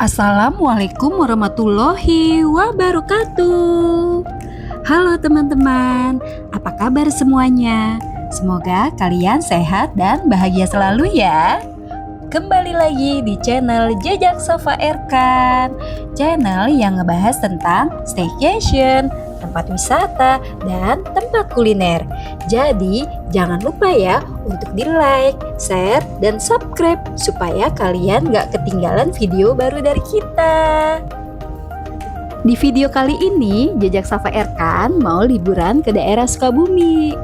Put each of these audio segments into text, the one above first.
Assalamualaikum warahmatullahi wabarakatuh. Halo teman-teman, apa kabar semuanya? Semoga kalian sehat dan bahagia selalu ya. Kembali lagi di channel Jejak Sofa Erkan, channel yang ngebahas tentang staycation, tempat wisata, dan tempat kuliner. Jadi jangan lupa ya untuk di like, share, dan subscribe supaya kalian gak ketinggalan video baru dari kita. Di video kali ini, Jejak Sofa Erkan mau liburan ke daerah Sukabumi.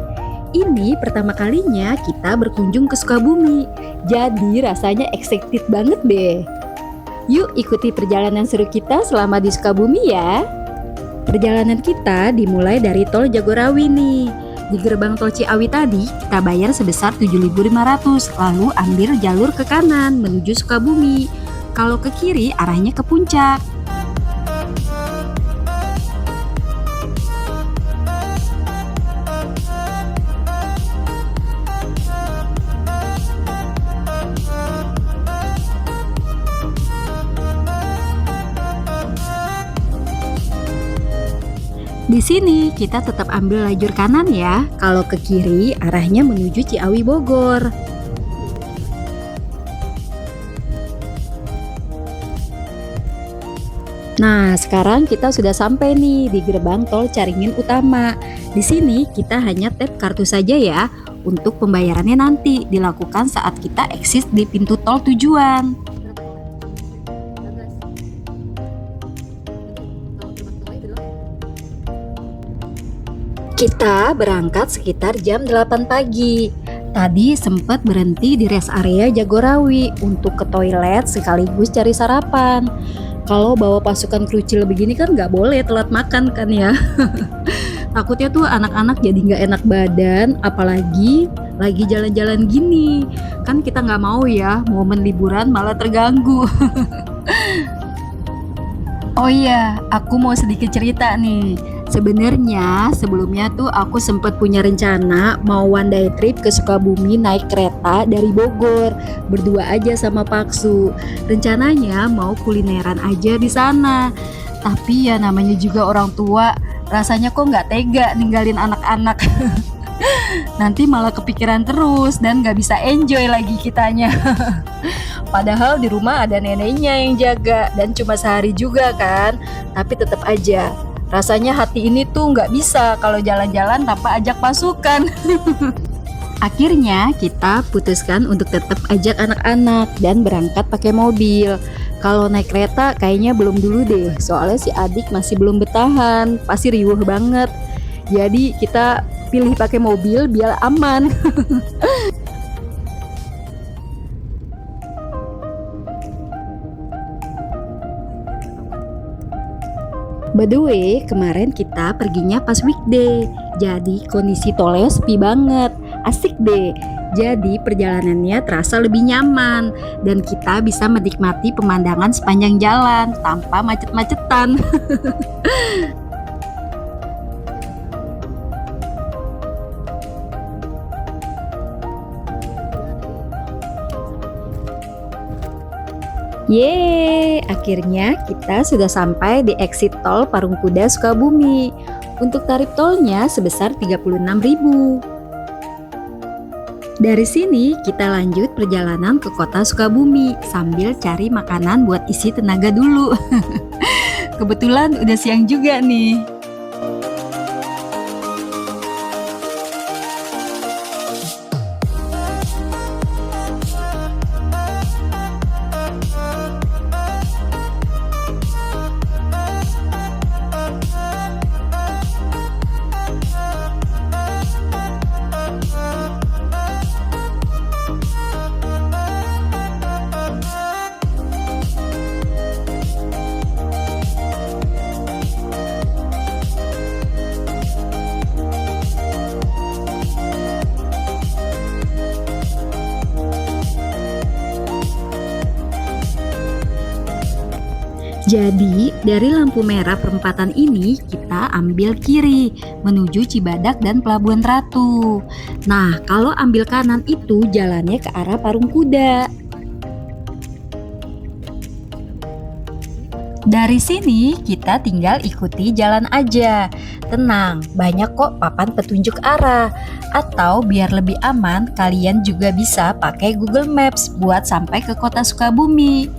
Ini pertama kalinya kita berkunjung ke Sukabumi, jadi rasanya excited banget deh. Yuk ikuti perjalanan seru kita selama di Sukabumi ya. Perjalanan kita dimulai dari tol Jagorawi nih. Di gerbang tol Ciawi tadi kita bayar sebesar 7.500, lalu ambil jalur ke kanan menuju Sukabumi. Kalau ke kiri arahnya ke puncak. Di sini kita tetap ambil lajur kanan ya. Kalau ke kiri arahnya menuju Ciawi Bogor. Nah, sekarang kita sudah sampai nih di gerbang tol Caringin Utama. Di sini kita hanya tap kartu saja ya. Untuk pembayarannya nanti dilakukan saat kita exit di pintu tol tujuan. Kita berangkat sekitar jam 8 pagi. Tadi sempat berhenti di rest area Jagorawi untuk ke toilet sekaligus cari sarapan. Kalau bawa pasukan krucil begini kan nggak boleh telat makan kan ya. Takutnya tuh anak-anak jadi nggak enak badan, apalagi lagi jalan-jalan gini. Kan kita nggak mau ya momen liburan malah terganggu. Oh iya, aku mau sedikit cerita nih. Sebenarnya sebelumnya tuh aku sempat punya rencana mau one day trip ke Sukabumi naik kereta dari Bogor, berdua aja sama Paksu. Rencananya mau kulineran aja di sana. Tapi ya namanya juga orang tua, rasanya kok nggak tega ninggalin anak-anak. Nanti malah kepikiran terus dan nggak bisa enjoy lagi kitanya. Padahal di rumah ada neneknya yang jaga dan cuma sehari juga kan. Tapi tetap aja rasanya hati ini tuh nggak bisa kalau jalan-jalan tanpa ajak pasukan. Akhirnya kita putuskan untuk tetap ajak anak-anak dan berangkat pakai mobil. Kalau naik kereta kayaknya belum dulu deh, soalnya si adik masih belum bertahan, pasti riuh banget. Jadi kita pilih pakai mobil biar aman. By the way, kemarin kita perginya pas weekday, jadi kondisi tolnya sepi banget, asik deh. Jadi perjalanannya terasa lebih nyaman dan kita bisa menikmati pemandangan sepanjang jalan tanpa macet-macetan. Yeay, akhirnya kita sudah sampai di exit tol Parungkuda Sukabumi. Untuk tarif tolnya sebesar 36.000. Dari sini kita lanjut perjalanan ke kota Sukabumi sambil cari makanan buat isi tenaga dulu. Kebetulan udah siang juga nih. Jadi dari lampu merah perempatan ini kita ambil kiri menuju Cibadak dan Pelabuhan Ratu. Nah kalau ambil kanan itu jalannya ke arah Parungkuda. Dari sini kita tinggal ikuti jalan aja. Tenang, banyak kok papan petunjuk arah. Atau biar lebih aman, kalian juga bisa pakai Google Maps buat sampai ke kota Sukabumi.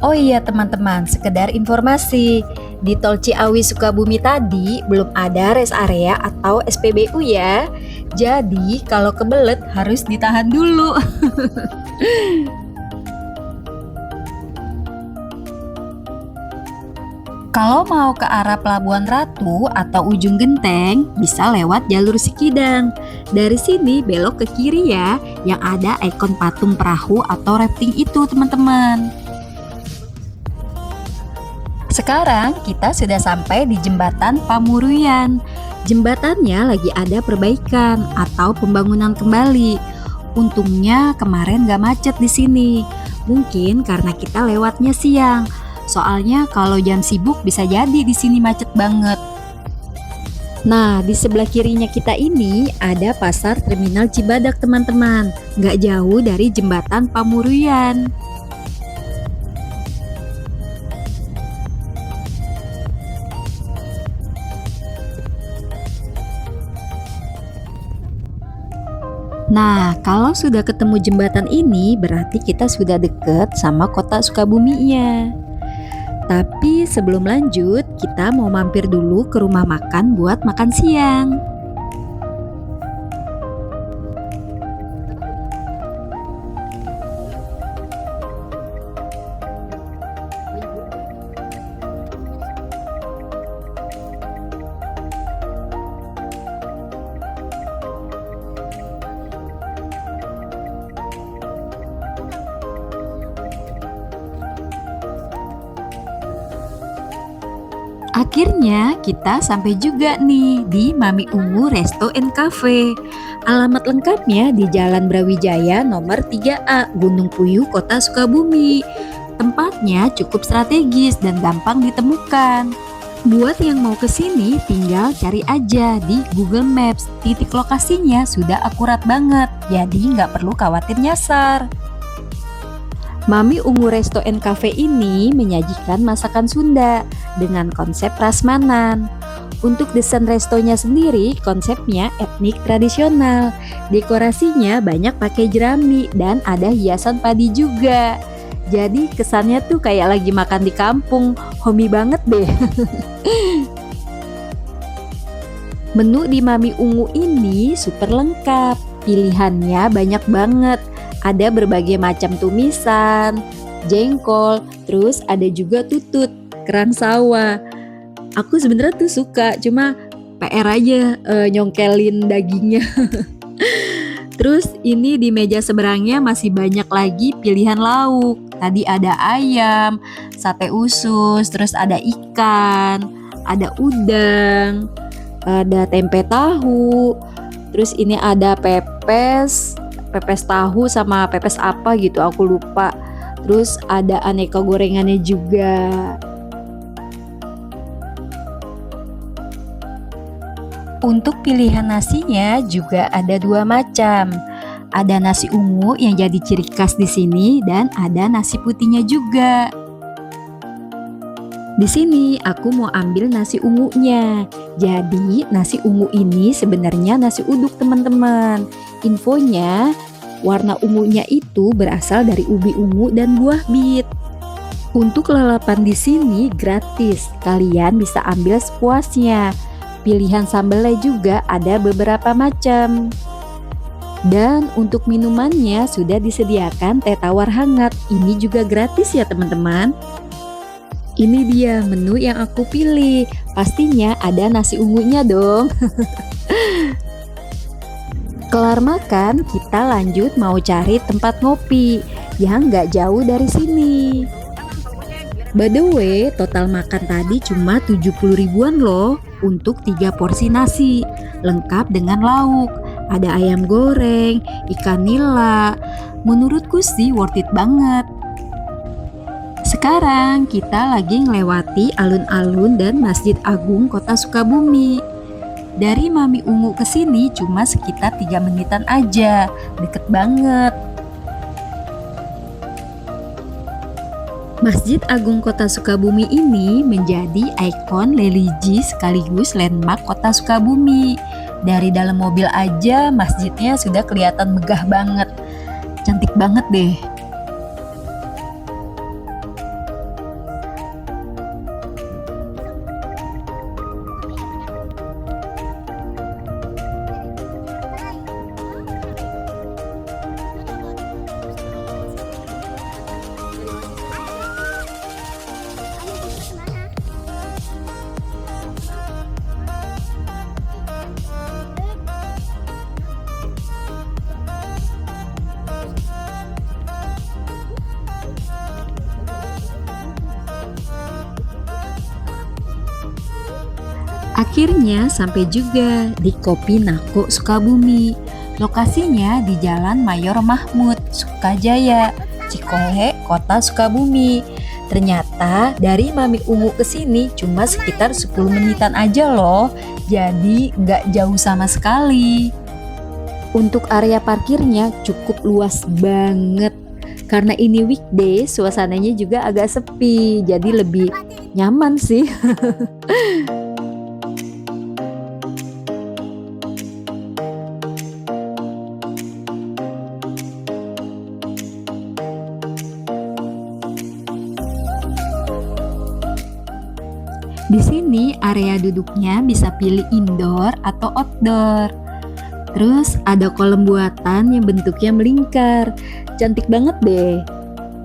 Oh iya teman-teman, sekedar informasi. Di Tol Ciawi Sukabumi tadi belum ada rest area atau SPBU ya. Jadi kalau kebelet harus ditahan dulu. Kalau mau ke arah Pelabuhan Ratu atau Ujung Genteng, bisa lewat jalur Sikidang. Dari sini belok ke kiri ya, yang ada ikon patung perahu atau rafting itu teman-teman. Sekarang kita sudah sampai di jembatan Pamuruyan. Jembatannya lagi ada perbaikan atau pembangunan kembali. Untungnya kemarin gak macet di sini. Mungkin karena kita lewatnya siang. Soalnya kalau jam sibuk bisa jadi di sini macet banget. Nah, di sebelah kirinya kita ini ada pasar Terminal Cibadak teman-teman. Nggak jauh dari jembatan Pamuruyan. Nah, kalau sudah ketemu jembatan ini berarti kita sudah deket sama kota Sukabuminya. Tapi sebelum lanjut, kita mau mampir dulu ke rumah makan buat makan siang. Akhirnya kita sampai juga nih di Mami Ungu Resto and Cafe. Alamat lengkapnya di Jalan Brawijaya nomor 3A, Gunung Puyuh, Kota Sukabumi. Tempatnya cukup strategis dan gampang ditemukan. Buat yang mau ke sini tinggal cari aja di Google Maps. Titik lokasinya sudah akurat banget, jadi nggak perlu khawatir nyasar. Mami Ungu Resto and Cafe ini menyajikan masakan Sunda dengan konsep prasmanan. Untuk desain restonya sendiri konsepnya etnik tradisional. Dekorasinya banyak pakai jerami dan ada hiasan padi juga. Jadi kesannya tuh kayak lagi makan di kampung, homey banget deh. Menu di Mami Ungu ini super lengkap, pilihannya banyak banget. Ada berbagai macam tumisan, jengkol, terus ada juga tutut, kerang sawah. Aku sebenarnya tuh suka, cuma PR aja nyongkelin dagingnya. Terus ini di meja seberangnya masih banyak lagi pilihan lauk. Tadi ada ayam, sate usus, terus ada ikan, ada udang, ada tempe tahu. Terus ini ada pepes tahu sama pepes apa gitu aku lupa. Terus ada aneka gorengannya juga. Untuk pilihan nasinya juga ada dua macam. Ada nasi ungu yang jadi ciri khas di sini dan ada nasi putihnya juga. Di sini aku mau ambil nasi ungunya. Jadi nasi ungu ini sebenarnya nasi uduk teman-teman. Infonya, warna ungunya itu berasal dari ubi ungu dan buah bit. Untuk lalapan di sini gratis. Kalian bisa ambil sepuasnya. Pilihan sambelnya juga ada beberapa macam. Dan untuk minumannya sudah disediakan teh tawar hangat. Ini juga gratis ya teman-teman. Ini dia menu yang aku pilih. Pastinya ada nasi ungunya dong. Kelar makan, kita lanjut mau cari tempat ngopi yang gak jauh dari sini. By the way, total makan tadi cuma 70 ribuan loh untuk 3 porsi nasi, lengkap dengan lauk. Ada ayam goreng, ikan nila. Menurutku sih worth it banget. Sekarang kita lagi ngelewati alun-alun dan Masjid Agung Kota Sukabumi. Dari Mami Ungu ke sini cuma sekitar 3 menitan aja, deket banget. Masjid Agung Kota Sukabumi ini menjadi ikon religi sekaligus landmark Kota Sukabumi. Dari dalam mobil aja masjidnya sudah kelihatan megah banget. Cantik banget deh. Akhirnya sampai juga di Kopi Nako Sukabumi. Lokasinya di Jalan Mayor Mahmud, Sukajaya, Cikole, Kota Sukabumi. Ternyata dari Mami Ungu ke sini cuma sekitar 10 menitan aja loh. Jadi nggak jauh sama sekali. Untuk area parkirnya cukup luas banget. Karena ini weekday, suasananya juga agak sepi. Jadi lebih nyaman sih. Di sini area duduknya bisa pilih indoor atau outdoor. Terus ada kolam buatan yang bentuknya melingkar. Cantik banget deh.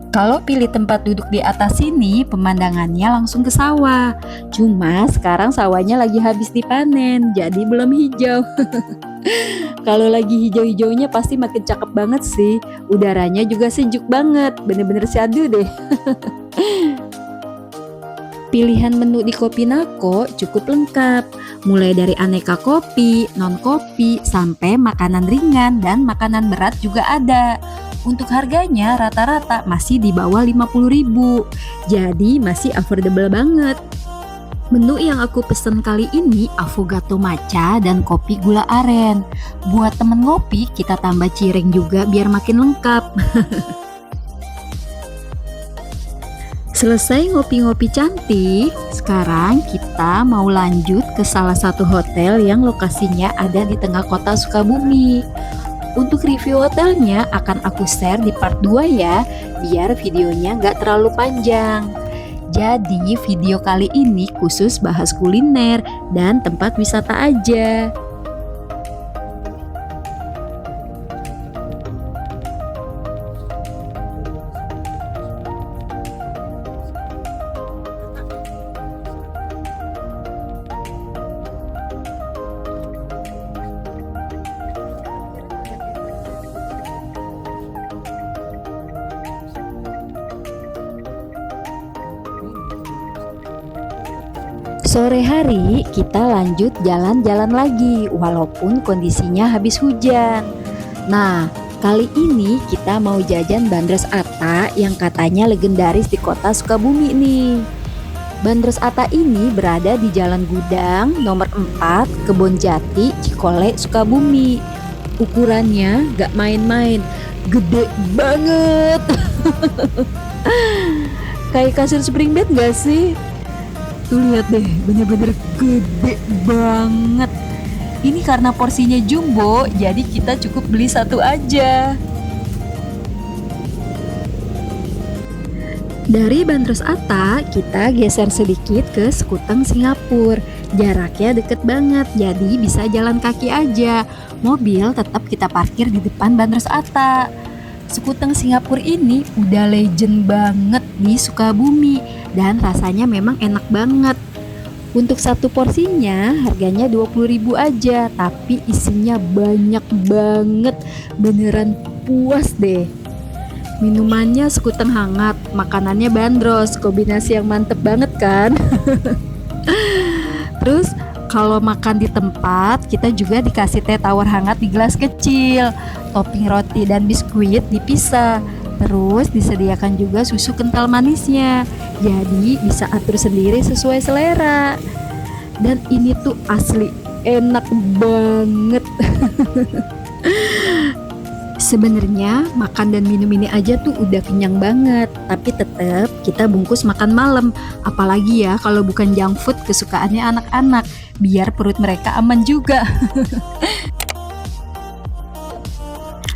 Kalau pilih tempat duduk di atas sini, pemandangannya langsung ke sawah. Cuma sekarang sawahnya lagi habis dipanen, jadi belum hijau. Kalau lagi hijau-hijaunya pasti makin cakep banget sih. Udaranya juga sejuk banget, bener-bener syadu deh. Pilihan menu di Kopi Nako cukup lengkap, mulai dari aneka kopi, non-kopi, sampai makanan ringan dan makanan berat juga ada. Untuk harganya rata-rata masih di bawah 50.000, jadi masih affordable banget. Menu yang aku pesen kali ini avocado matcha dan kopi gula aren. Buat temen ngopi kita tambah cireng juga biar makin lengkap. Selesai ngopi-ngopi cantik, sekarang kita mau lanjut ke salah satu hotel yang lokasinya ada di tengah kota Sukabumi. Untuk review hotelnya akan aku share di part 2 ya, biar videonya nggak terlalu panjang. Jadi video kali ini khusus bahas kuliner dan tempat wisata aja. Sore hari kita lanjut jalan-jalan lagi walaupun kondisinya habis hujan. Nah, kali ini kita mau jajan Bandros Atta yang katanya legendaris di kota Sukabumi nih. Bandros Atta ini berada di Jalan Gudang nomor 4, Kebon Jati, Cikole, Sukabumi. Ukurannya gak main-main, gede banget. Kayak kasur spring bed gak sih? Tuh lihat deh, bener-bener gede banget. Ini karena porsinya jumbo, jadi kita cukup beli satu aja. Dari Bandros Atta, kita geser sedikit ke Sekuteng Singapura. Jaraknya deket banget, jadi bisa jalan kaki aja. Mobil tetap kita parkir di depan Bandros Atta. Sekuteng Singapura ini udah legend banget di Sukabumi dan rasanya memang enak banget. Untuk satu porsinya harganya 20.000 aja, tapi isinya banyak banget, beneran puas deh. Minumannya sekuteng hangat, makanannya bandros, kombinasi yang mantep banget kan. Terus kalau makan di tempat, kita juga dikasih teh tawar hangat di gelas kecil, topping roti dan biskuit dipisah. Terus disediakan juga susu kental manisnya, jadi bisa atur sendiri sesuai selera. Dan ini tuh asli enak banget. Sebenarnya makan dan minum ini aja tuh udah kenyang banget, tapi tetap kita bungkus makan malam. Apalagi ya kalau bukan junk food kesukaannya anak-anak, biar perut mereka aman juga.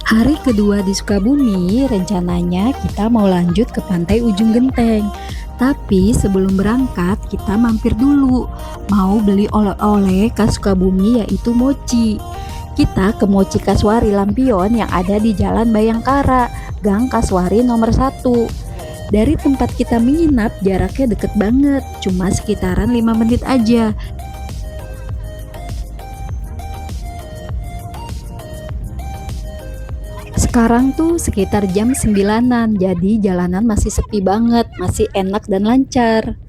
Hari kedua di Sukabumi, rencananya kita mau lanjut ke pantai Ujung Genteng. Tapi sebelum berangkat, kita mampir dulu. Mau beli oleh-oleh khas Sukabumi yaitu mochi. Kita ke Mochi Kasuari Lampion yang ada di Jalan Bayangkara, Gang Kasuari nomor 1. Dari tempat kita menginap jaraknya deket banget, cuma sekitaran 5 menit aja. Sekarang tuh sekitar jam 9-an, jadi jalanan masih sepi banget, masih enak dan lancar.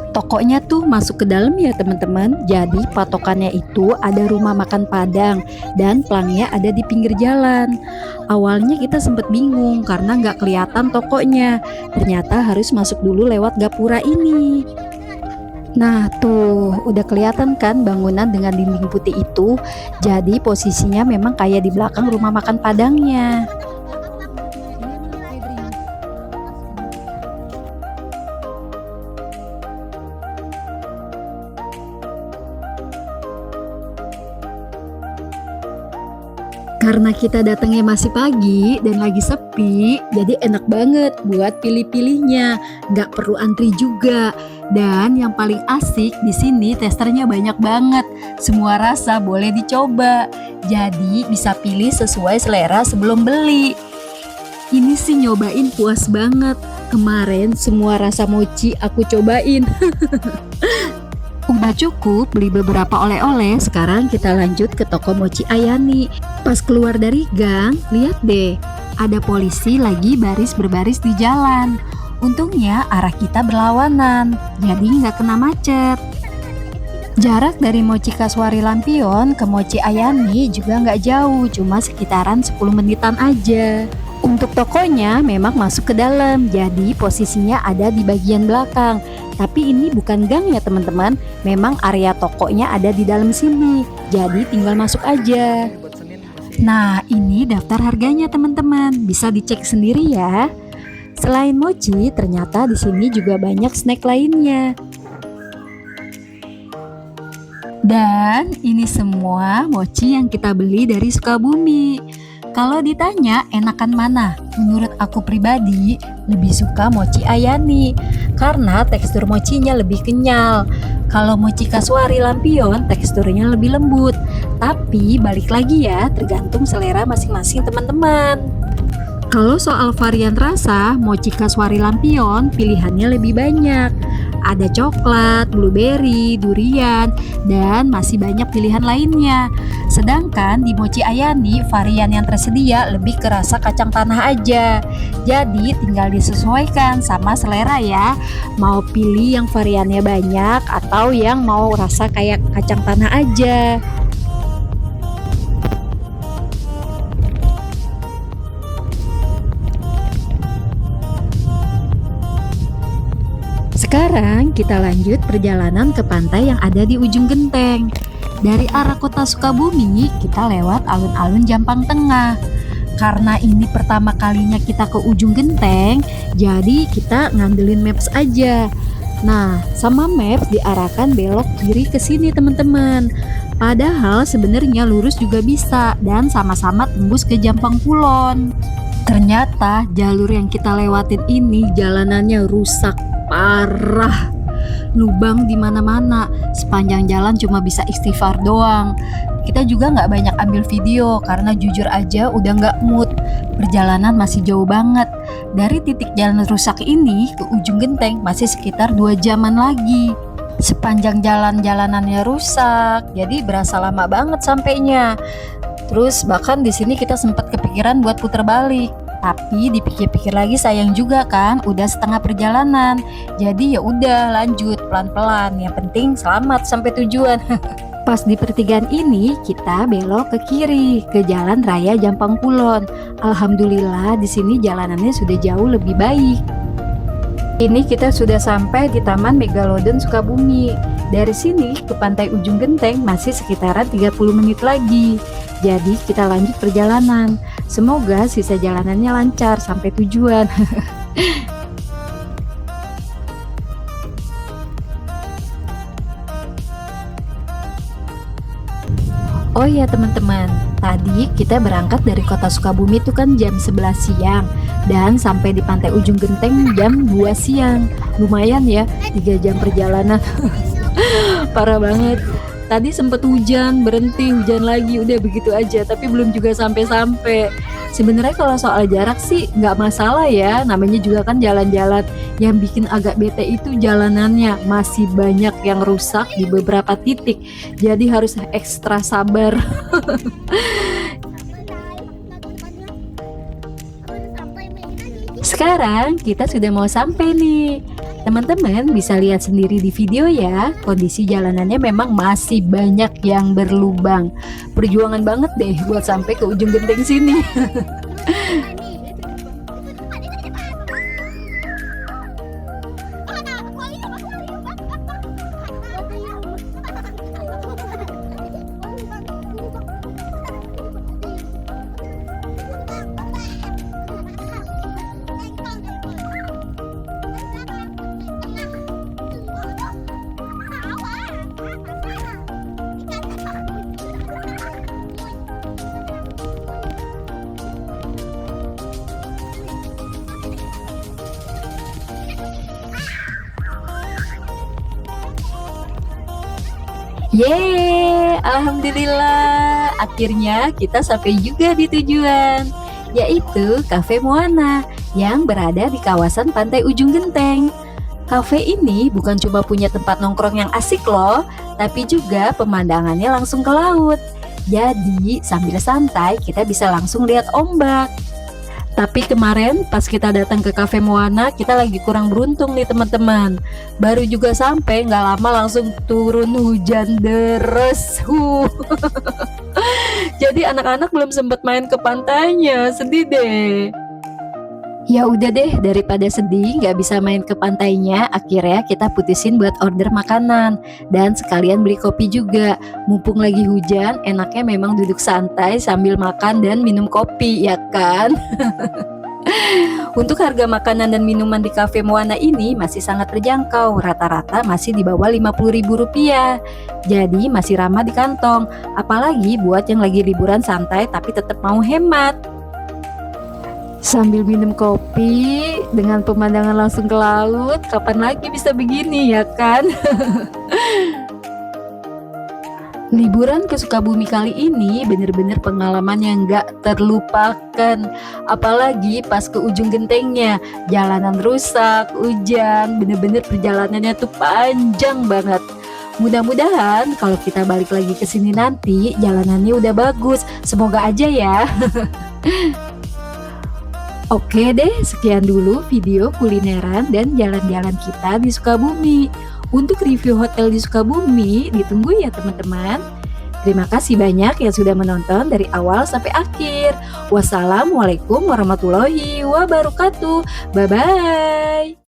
Tokonya tuh masuk ke dalam ya teman-teman. Jadi patokannya itu ada rumah makan Padang dan pelangnya ada di pinggir jalan. Awalnya kita sempet bingung karena nggak kelihatan tokonya. Ternyata harus masuk dulu lewat gapura ini. Nah tuh udah kelihatan kan bangunan dengan dinding putih itu. Jadi posisinya memang kayak di belakang rumah makan Padangnya. Karena kita datangnya masih pagi dan lagi sepi, jadi enak banget buat pilih-pilihnya, nggak perlu antri juga. Dan yang paling asik di sini testernya banyak banget, semua rasa boleh dicoba. Jadi bisa pilih sesuai selera sebelum beli. Ini sih nyobain puas banget. Kemarin semua rasa mochi aku cobain. Udah cukup beli beberapa oleh-oleh, sekarang kita lanjut ke toko mochi Ayani. Pas keluar dari gang, lihat deh, ada polisi lagi baris berbaris di jalan. Untungnya arah kita berlawanan, jadi nggak kena macet. Jarak dari Mochi Kasuari Lampion ke Mochi Ayani juga nggak jauh, cuma sekitaran 10 menitan aja. Untuk tokonya memang masuk ke dalam, jadi posisinya ada di bagian belakang. Tapi ini bukan gang ya teman-teman, memang area tokonya ada di dalam sini, jadi tinggal masuk aja. Nah ini daftar harganya teman-teman, bisa dicek sendiri ya. Selain mochi, ternyata di sini juga banyak snack lainnya. Dan ini semua mochi yang kita beli dari Sukabumi. Kalau ditanya enakan mana? Menurut aku pribadi lebih suka mochi Ayani karena tekstur mochinya lebih kenyal. Kalau mochi Kasuari Lampion teksturnya lebih lembut. Tapi balik lagi ya, tergantung selera masing-masing teman-teman. Kalau soal varian rasa, mochi Kasuari Lampion pilihannya lebih banyak. Ada coklat, blueberry, durian, dan masih banyak pilihan lainnya. Sedangkan di mochi Ayani, varian yang tersedia lebih ke rasa kacang tanah aja. Jadi tinggal disesuaikan sama selera ya. Mau pilih yang variannya banyak atau yang mau rasa kayak kacang tanah aja. Sekarang kita lanjut perjalanan ke pantai yang ada di Ujung Genteng. Dari arah kota Sukabumi, kita lewat alun-alun Jampang Tengah. Karena ini pertama kalinya kita ke Ujung Genteng, jadi kita ngandelin maps aja. Nah, sama maps diarahkan belok kiri ke sini teman-teman. Padahal sebenarnya lurus juga bisa dan sama-sama tembus ke Jampang Kulon. Ternyata jalur yang kita lewatin ini jalanannya rusak parah, lubang di mana-mana. Sepanjang jalan cuma bisa istighfar doang. Kita juga nggak banyak ambil video karena jujur aja udah nggak mood. Perjalanan masih jauh banget. Dari titik jalan rusak ini ke Ujung Genteng masih sekitar 2 jaman lagi. Sepanjang jalanannya rusak, jadi berasa lama banget sampainya. Terus bahkan di sini kita sempat kepikiran buat putar balik. Tapi dipikir-pikir lagi sayang juga kan, udah setengah perjalanan. Jadi ya udah lanjut pelan-pelan. Yang penting selamat sampai tujuan. Pas di pertigaan ini, kita belok ke kiri, ke Jalan Raya Jampang Kulon. Alhamdulillah, di sini jalanannya sudah jauh lebih baik. Ini kita sudah sampai di Taman Megalodon Sukabumi. Dari sini ke Pantai Ujung Genteng masih sekitaran 30 menit lagi. Jadi kita lanjut perjalanan. Semoga sisa jalanannya lancar sampai tujuan. Oh ya teman-teman, tadi kita berangkat dari kota Sukabumi itu kan jam 11 siang dan sampai di Pantai Ujung Genteng jam 2 siang. Lumayan ya, 3 jam perjalanan. Parah banget. Tadi sempet hujan, berhenti, hujan lagi, udah begitu aja, tapi belum juga sampai-sampai. Sebenarnya kalau soal jarak sih nggak masalah ya, namanya juga kan jalan-jalan. Yang bikin agak bete itu jalanannya, masih banyak yang rusak di beberapa titik, jadi harus ekstra sabar. Sekarang kita sudah mau sampai nih. Teman-teman bisa lihat sendiri di video ya, kondisi jalanannya memang masih banyak yang berlubang. Perjuangan banget deh buat sampai ke ujung genteng sini. Yeay, alhamdulillah, akhirnya kita sampai juga di tujuan, yaitu Cafe Moana yang berada di kawasan Pantai Ujung Genteng. Cafe ini bukan cuma punya tempat nongkrong yang asik loh, tapi juga pemandangannya langsung ke laut. Jadi sambil santai kita bisa langsung lihat ombak. Tapi kemarin pas kita datang ke Cafe Moana, kita lagi kurang beruntung nih teman-teman. Baru juga sampai nggak lama langsung turun hujan deras. Jadi anak-anak belum sempat main ke pantainya, sedih deh. Ya udah deh, daripada sedih nggak bisa main ke pantainya, akhirnya kita putusin buat order makanan dan sekalian beli kopi juga. Mumpung lagi hujan, enaknya memang duduk santai sambil makan dan minum kopi, ya kan? Untuk harga makanan dan minuman di Cafe Moana ini masih sangat terjangkau, rata-rata masih di bawah Rp50.000. Jadi masih ramah di kantong, apalagi buat yang lagi liburan santai tapi tetap mau hemat. Sambil minum kopi dengan pemandangan langsung ke laut, kapan lagi bisa begini ya kan? Liburan ke Sukabumi kali ini bener-bener pengalaman yang gak terlupakan. Apalagi pas ke ujung gentengnya, jalanan rusak, hujan, bener-bener perjalanannya tuh panjang banget. Mudah-mudahan kalau kita balik lagi ke sini nanti jalanannya udah bagus. Semoga aja ya. Oke deh, sekian dulu video kulineran dan jalan-jalan kita di Sukabumi. Untuk review hotel di Sukabumi, ditunggu ya teman-teman. Terima kasih banyak yang sudah menonton dari awal sampai akhir. Wassalamualaikum warahmatullahi wabarakatuh. Bye-bye.